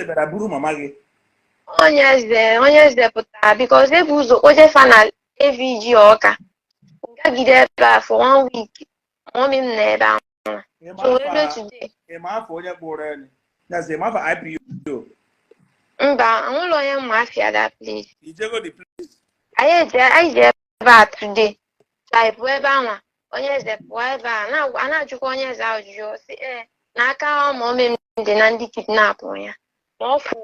Eze bịara buru mama gị. Onye Eze pụtara because ebu ụzọ kpoje fa na AVG Ọka. Ngagide ebe a for 1 week. Mommy m na ebe ahụ. So ebe today. Ị ma afọ onye kpụrụ elu? Yes, ma afọ IPO. Mba, anwụlọ onye mafia that place. Ijego the place. Anyị ji ebe a today. Type ebe ahụ. Onye Eze pụọ ebe a na-ajụkwa onye Eze ajụjụ si n'aka ọmụmụ m dị na ndị kidnap ya. Ma ọ fụ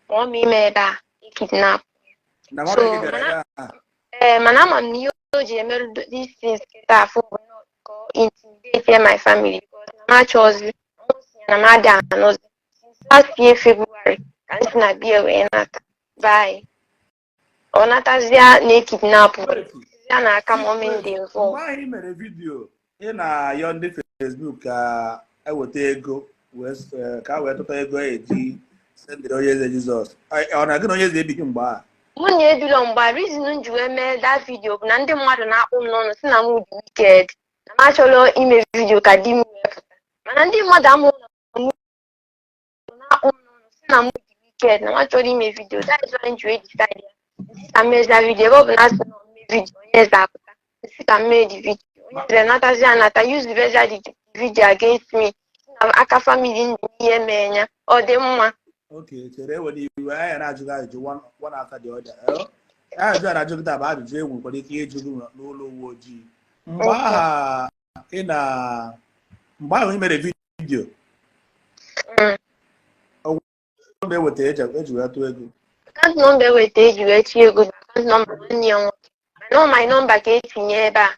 ọmụ ime ebe a kidnap. Mana ama m n'ihe o ji emerụ these things kịta afọ bụ ka intimidate my family because na m achọzi na m adị anọzi since last year February ka m si na bia wee nata bye. Ọ natazia na-ekidnap ya na aka mọmị ndị involved. Mgbe anyị mere vidiyo ị na-ayọ ndị Facebook ka eweta ego ka wee tụta ego eji sendịrị onye Eze Jizọs, ọ na-agụ na onye Eze ebighị mgbe a? Mụ na-ebilo mgbe reason m ji wee mee that video bụ na ndị mmadụ na-akpụ m n'ọnụ si na m dị wicked na m achọrọ ime vidio ka di m wee pụta, mana ndị mmadụ amụrụ na-akpụ m n'ọnụ si na m dị wicked na m achọrọ ime vidio. That is why m ji wee decide ya ka m meza vidio ebe ọ bụ na asị na mme vidio onye Eze apụta si ka m mee di vidio onye Eze natazi anata use the version the video against me na aka family ndị ihe mee ya ọ dị mma. Okay, chere were iwe anyị na-ajụ ajụjụ one after the other. Ajụjụ a na-ajụ gịta bụ ajụjụ egwu nwekwara ike ịjụ n'ụlọ uwe ojii. Mgbe ahụ ị mere vidio nọmba eweta eji wee tụọ ego. Akaụntụ nọmba eweta eji wee tụọ ego bụ akaụntụ nọmba nwanne ya nwoke mana ọ my nọmba ka etinye ebe a.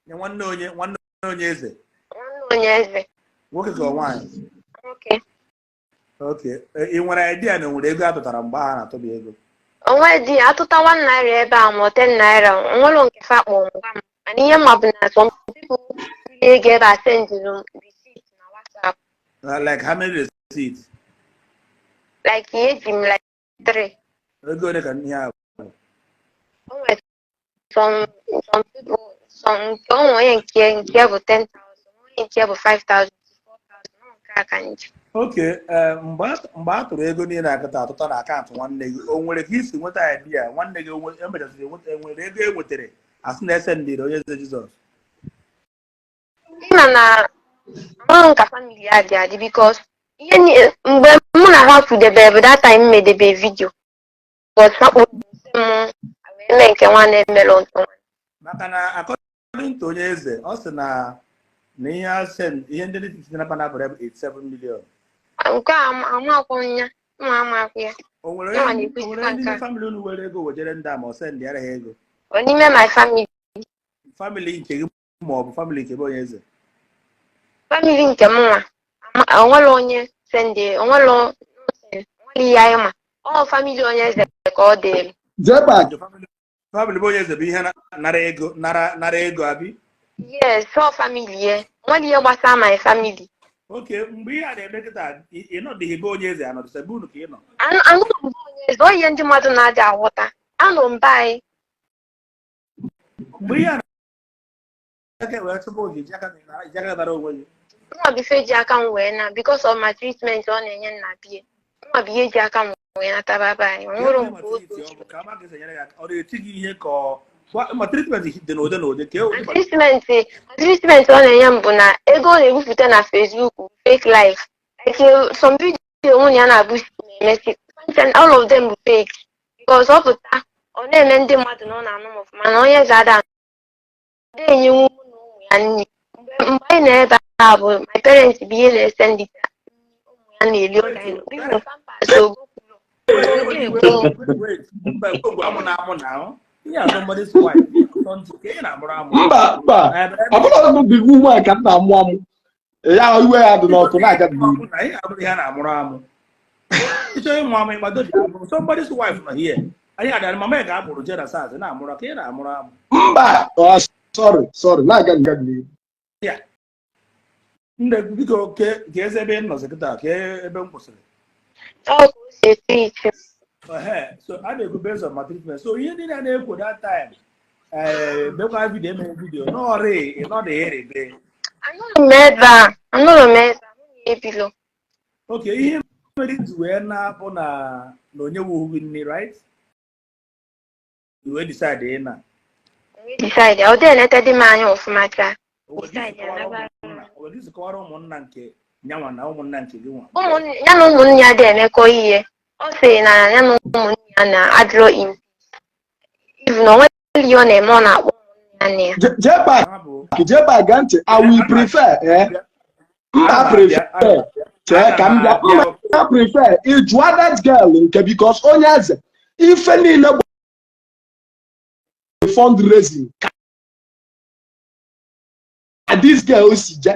Nwanne onye Eze? Nwanne onye Eze. Nwoke ka nwaanyị? Nwoke. Okay, ị nwere idea na nwere ego atụtara mgbe ha na-atụba ego? Onwe di atụta 1 naira ebe a ma 10 naira nwere nke fa kpọ ngwa m mana ihe ma bụ na some people ego ebe a send receipt na WhatsApp. Like how many receipts? Like eji m like 3. Ego ole ka ihe ahụ? Onwe some people nke onwe nke bụ 10,000 onye nke bụ 5,000 4,000 nke aka nji. Okay, mgbe a tụrụ ego niile atụta na akaụntụ nwanne gị, o nwere ka isi nweta idea nwanne gị emechasịrị enwere ego e nwetara asị na ese ndịrị onye Eze Jizọs? Ịma na amaghị ka family ya dị adị because mgbe mụ na ha fudebe bụ that time medebe vidio but ha kpọrọ m wee mee nke nwanne mere ntụ. Maka na according to onye Eze ọ sị na ihe ndị dị na panabụrụ 87 million. Nke a amakwụ ya amakwu ya. O nwere ndị family unu were ego wejere ndị a ma ọ sendị ara ha ego? N'ime my family. Family nke gị ma ọ bụ family nke onye Eze? Family nke m nwa onwere onye sendị onwere ihe anyị ma ọ family onye Eze ka ọ dịrị. Family onye Eze bụ ihe nara ego abi? Yes, so family ye nwere ihe gbasara my family. Okay, mgbe ihe a na-eme kịta ị nọdịghị ebe onye Eze anọdụ sebe unu ka ị nọ? Anụ m onye Eze onye ndị mmadụ na-adị aghọta anụ mba anyị. Mgbe ihe a na-eme wee chụpụ oge ji aka dara onwe gị? Nwa bụ ife ji aka m wee na because of my treatment ọ na-enye nna bie nwa bụ ihe ji aka m wee na tababa anyị nwere mgbe ọ na-eti gị ihe ka ma treatment dị n'ụdị n'ụdị ka treatment ọ na-enye m bụ na ego ọ na-ebupụta na Facebook fake life like some video nwunye ya na-abụ na-emesi all of them bụ fake because ọ pụta ọ na-eme ndị mmadụ na ọ na-anụ m ọfụma na onye Eze ada enye nwu na ụmụ ya nri mgbe anyị na-ebe a bụ my parents bụ ihe na-ese ndị ụmụ ya na-eli ụda ịnụ somebody's wife. Mba, abụrụ m bụ nwa ka m na-amụ amụ. Ya iwe ya dị n'ọkụ na-aga n'ihu. Ya na-amụrụ amụ. Ịchọ ịmụ amụ ịgbado dị abụ. Somebody's wife nọ here. Anyị adịrị mama ya ga-amụrụ jere saasị na-amụrụ ka ị na-amụrụ amụ. Mba, sorry, na-aga n'ihu. Ya. Ndị biko ka eze ebe nọzi kịta ka ebe m kwụsịrị. So I did go based on my treatment. So you didn't know that time. Because video, no, not the area. I'm not a mess. I'm below. Okay, Somebody to wear na onye wu nni, right? You will decide na. Decide. Ọ dị eleta dị m anya ọfụma taa. This kọwara ụmụnna nke nyanwa na ụmụnna nke gị nwa. Ya na ụmụnne ya dị emekọ ihe. Ọ sị na ya na ụmụnne ya na-adịrọ in. Even na onwe ihe ọ na-eme ọ na-akpọ ụmụnne ya. Jeba gantị, I will prefer, I prefer ịjụa that girl nke because onye eze ife niile fundraising this girl si je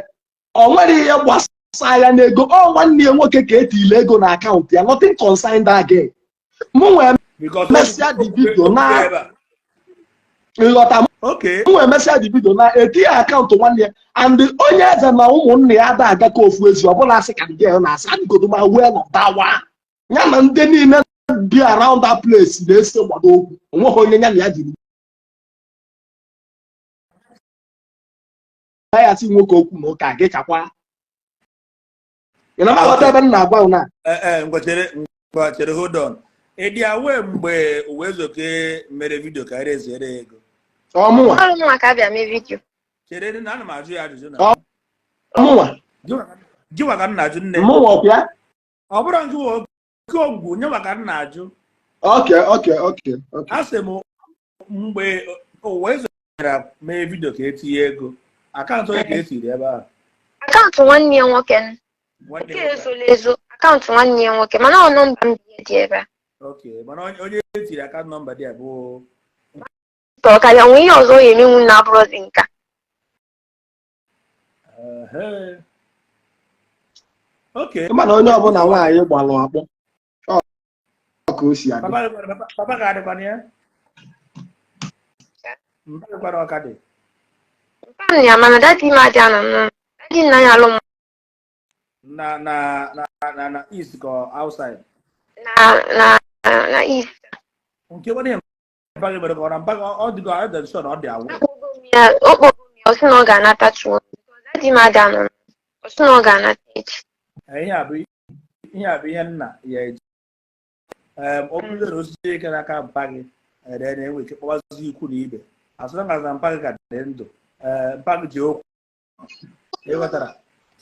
o nwere ihe gbasara ya n'ego ọ nwanne ya nwoke ka etile ego na akaụntụ ya nothing concerned that girl mụ nwee mesịa the video na ịghọta m nwee mesịa the video na etinye akaụntụ nwanne ya and onye eze na ụmụnne ya ada aga ka ofu ezi ọbụla asị ka girl na-asị adịgodo ma well of that one ya na ndị niile bi around that place na-ese gbado okwu onweghị onye ya na ya jiri ya si nwoke okwu na ụka gị chakwa ị na-aghọta ebe m na-agwa na ngwachere hold on edi awe mgbe Uwezuoke mere video ka ereziere ego ọmụnwa ka abịa mee vidio chere na ana m ajụ ya ajụjụ na ọmụnwa gịwa ka nna ajụ nne mụnwa ọkwa ọ bụrụ nke oke ogwu nyewa ka nna ajụ okay asị m mgbe Uwezuoke mee video ka etinye ego akaụntụ onye ka esiri ebe ahụ akaụntụ nwanne ya nwoke nke ezola ezo akaụntụ nwanne ya nwoke mana ọ nọmba m dị ebe a mana onye etiri akaụntụ nọmba dị abụọ ka ya nwee ihe ọzọ ya emenwu na abụrụzi nka mana onye ọbụla nwaanyị gbalụ akpọ ka o si adị papa ka adịkwana ya mpa ọka dị ya mana dadi m adị anọ na dadi nna ya alụ m na east ka outside na east nke nwere mpaghara mere ka ọ na mpaghara ọ dịgo adịshọ na ọ dị awụ o kpọrọ m ya ọ sị na ọ ga-anata chuo dadi m adị anọ ọ sị na ọ ga-anata echi ihe a bụ ihe nna ya eji ọ bụrụ na osisi ike n'aka mpa gị na-enwe ike kpọbazi ikwu na ibe asụrụ na mpa gị ka dị ndụ mpaghara ji okwu ịghọtara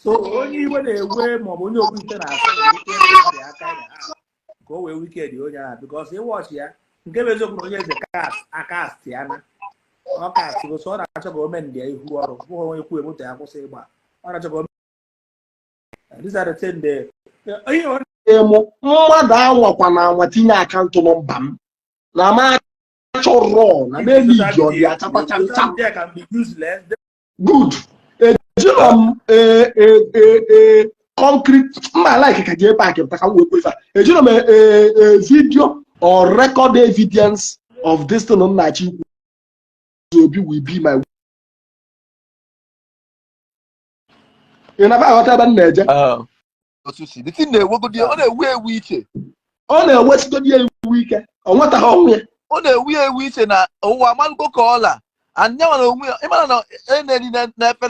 so onye iwe na-ewe maọbụ onye okwu ite na-asị dị aka ha ka o wee wikend onye ahụ bikọs ịwọchị ya nke bụ eziokwu na onye eze akast ya na ọ kast gosi ọ na-achọ ka o mee ndị ihu ọrụ bụghị onye kwuo moto ya kwụsị ịgba ọ na-achọ ka mmadụ anwakwa na anwa tinye akaụntụ nọmba m na ma chọrọ na n'eliji ọ dị achapacham good ejiro m concrete mma like ka jee paaki pụta ka m wee kwefa ejiro m video or record evidence of this thing m na-achọ ikwu Obi will be my ị na aghọta ebe m na-eje ọ na-ewesigodi ewu ike ọ nwetaghị ọnwụ ya ọ na-ewu ewu iche na ụwa amalụgo ka ọla anya nwere onwe ya ịmara na na-efe